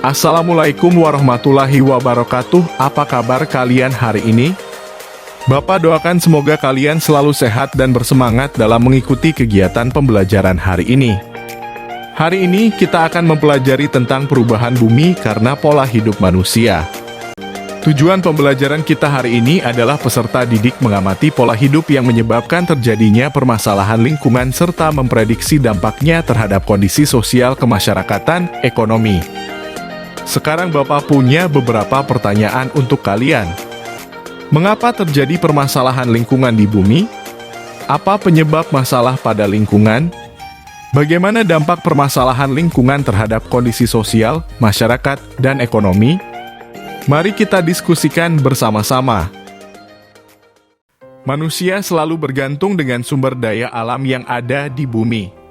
Assalamualaikum warahmatullahi wabarakatuh. Apa kabar kalian hari ini? Bapak doakan semoga kalian selalu sehat dan bersemangat dalam mengikuti kegiatan pembelajaran hari ini. Hari ini kita akan mempelajari tentang perubahan bumi karena pola hidup manusia. Tujuan pembelajaran kita hari ini adalah peserta didik mengamati pola hidup yang menyebabkan terjadinya permasalahan lingkungan serta memprediksi dampaknya terhadap kondisi sosial kemasyarakatan, ekonomi. Sekarang Bapak punya beberapa pertanyaan untuk kalian. Mengapa terjadi permasalahan lingkungan di bumi? Apa penyebab masalah pada lingkungan? Bagaimana dampak permasalahan lingkungan terhadap kondisi sosial, masyarakat, dan ekonomi? Mari kita diskusikan bersama-sama. Manusia selalu bergantung dengan sumber daya alam yang ada di bumi.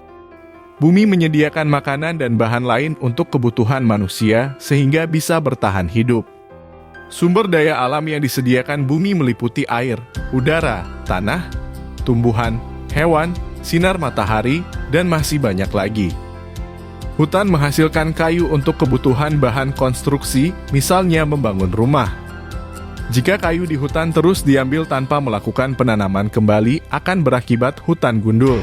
Bumi menyediakan makanan dan bahan lain untuk kebutuhan manusia sehingga bisa bertahan hidup. Sumber daya alam yang disediakan bumi meliputi air, udara, tanah, tumbuhan, hewan, sinar matahari, dan masih banyak lagi. Hutan menghasilkan kayu untuk kebutuhan bahan konstruksi, misalnya membangun rumah. Jika kayu di hutan terus diambil tanpa melakukan penanaman kembali, akan berakibat hutan gundul.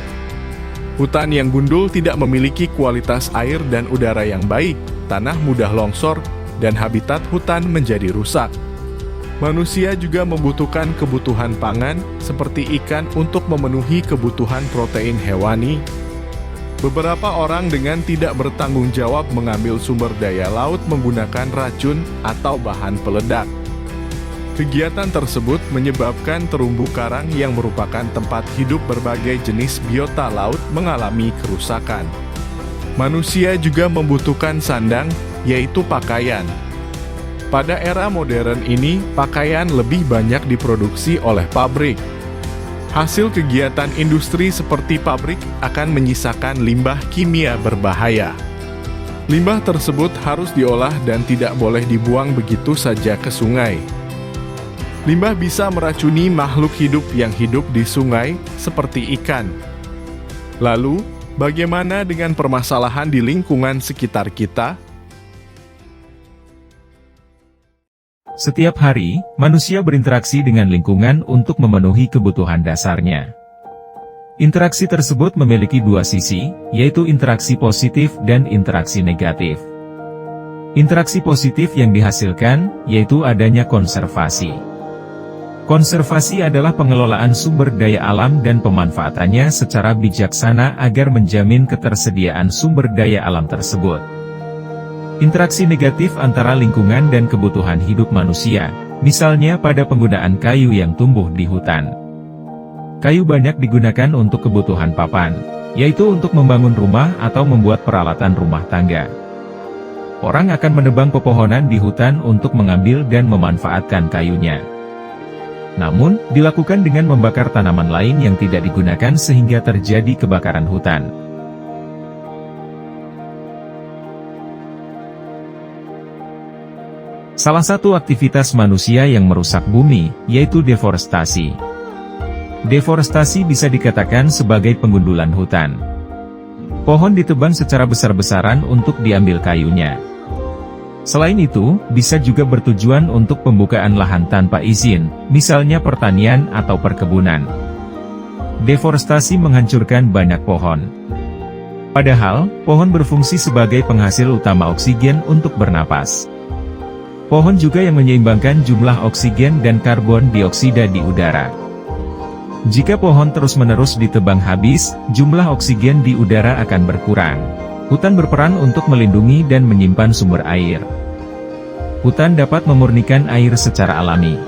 Hutan yang gundul tidak memiliki kualitas air dan udara yang baik, tanah mudah longsor, dan habitat hutan menjadi rusak. Manusia juga membutuhkan kebutuhan pangan, seperti ikan untuk memenuhi kebutuhan protein hewani. Beberapa orang dengan tidak bertanggung jawab mengambil sumber daya laut menggunakan racun atau bahan peledak. Kegiatan tersebut menyebabkan terumbu karang yang merupakan tempat hidup berbagai jenis biota laut mengalami kerusakan. Manusia juga membutuhkan sandang, yaitu pakaian. Pada era modern ini, pakaian lebih banyak diproduksi oleh pabrik. Hasil kegiatan industri seperti pabrik akan menyisakan limbah kimia berbahaya. Limbah tersebut harus diolah dan tidak boleh dibuang begitu saja ke sungai. Limbah bisa meracuni makhluk hidup yang hidup di sungai, seperti ikan. Lalu, bagaimana dengan permasalahan di lingkungan sekitar kita? Setiap hari, manusia berinteraksi dengan lingkungan untuk memenuhi kebutuhan dasarnya. Interaksi tersebut memiliki dua sisi, yaitu interaksi positif dan interaksi negatif. Interaksi positif yang dihasilkan, yaitu adanya konservasi. Konservasi adalah pengelolaan sumber daya alam dan pemanfaatannya secara bijaksana agar menjamin ketersediaan sumber daya alam tersebut. Interaksi negatif antara lingkungan dan kebutuhan hidup manusia, misalnya pada penggunaan kayu yang tumbuh di hutan. Kayu banyak digunakan untuk kebutuhan papan, yaitu untuk membangun rumah atau membuat peralatan rumah tangga. Orang akan menebang pepohonan di hutan untuk mengambil dan memanfaatkan kayunya. Namun, dilakukan dengan membakar tanaman lain yang tidak digunakan sehingga terjadi kebakaran hutan. Salah satu aktivitas manusia yang merusak bumi, yaitu deforestasi. Deforestasi bisa dikatakan sebagai pengundulan hutan. Pohon ditebang secara besar-besaran untuk diambil kayunya. Selain itu, bisa juga bertujuan untuk pembukaan lahan tanpa izin, misalnya pertanian atau perkebunan. Deforestasi menghancurkan banyak pohon. Padahal, pohon berfungsi sebagai penghasil utama oksigen untuk bernapas. Pohon juga yang menyeimbangkan jumlah oksigen dan karbon dioksida di udara. Jika pohon terus-menerus ditebang habis, jumlah oksigen di udara akan berkurang. Hutan berperan untuk melindungi dan menyimpan sumber air. Hutan dapat memurnikan air secara alami.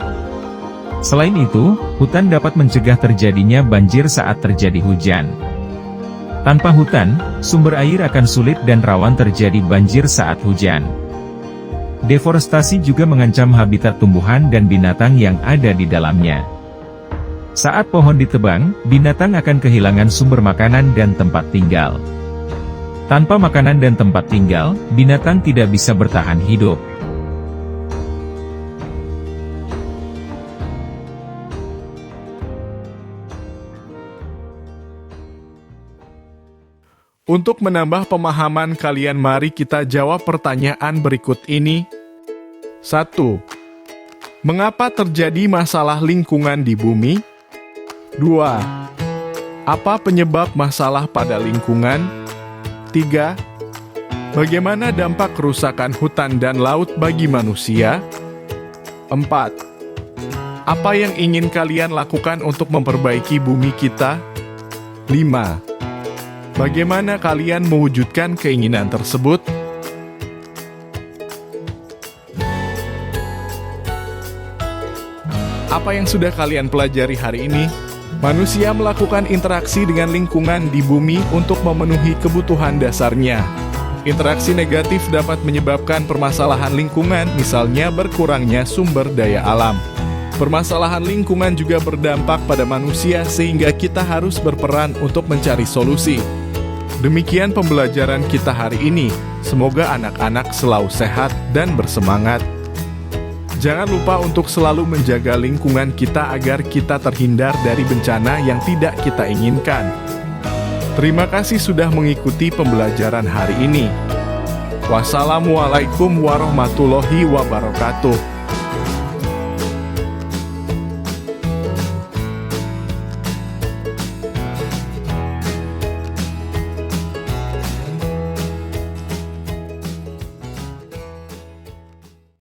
Selain itu, hutan dapat mencegah terjadinya banjir saat terjadi hujan. Tanpa hutan, sumber air akan sulit dan rawan terjadi banjir saat hujan. Deforestasi juga mengancam habitat tumbuhan dan binatang yang ada di dalamnya. Saat pohon ditebang, binatang akan kehilangan sumber makanan dan tempat tinggal. Tanpa makanan dan tempat tinggal, binatang tidak bisa bertahan hidup. Untuk menambah pemahaman kalian, mari kita jawab pertanyaan berikut ini. 1. Mengapa terjadi masalah lingkungan di bumi? 2. Apa penyebab masalah pada lingkungan? 3. Bagaimana dampak kerusakan hutan dan laut bagi manusia? 4. Apa yang ingin kalian lakukan untuk memperbaiki bumi kita? 5. Bagaimana kalian mewujudkan keinginan tersebut? Apa yang sudah kalian pelajari hari ini? Manusia melakukan interaksi dengan lingkungan di bumi untuk memenuhi kebutuhan dasarnya. Interaksi negatif dapat menyebabkan permasalahan lingkungan, misalnya berkurangnya sumber daya alam. Permasalahan lingkungan juga berdampak pada manusia sehingga kita harus berperan untuk mencari solusi. Demikian pembelajaran kita hari ini. Semoga anak-anak selalu sehat dan bersemangat. Jangan lupa untuk selalu menjaga lingkungan kita agar kita terhindar dari bencana yang tidak kita inginkan. Terima kasih sudah mengikuti pembelajaran hari ini. Wassalamualaikum warahmatullahi wabarakatuh.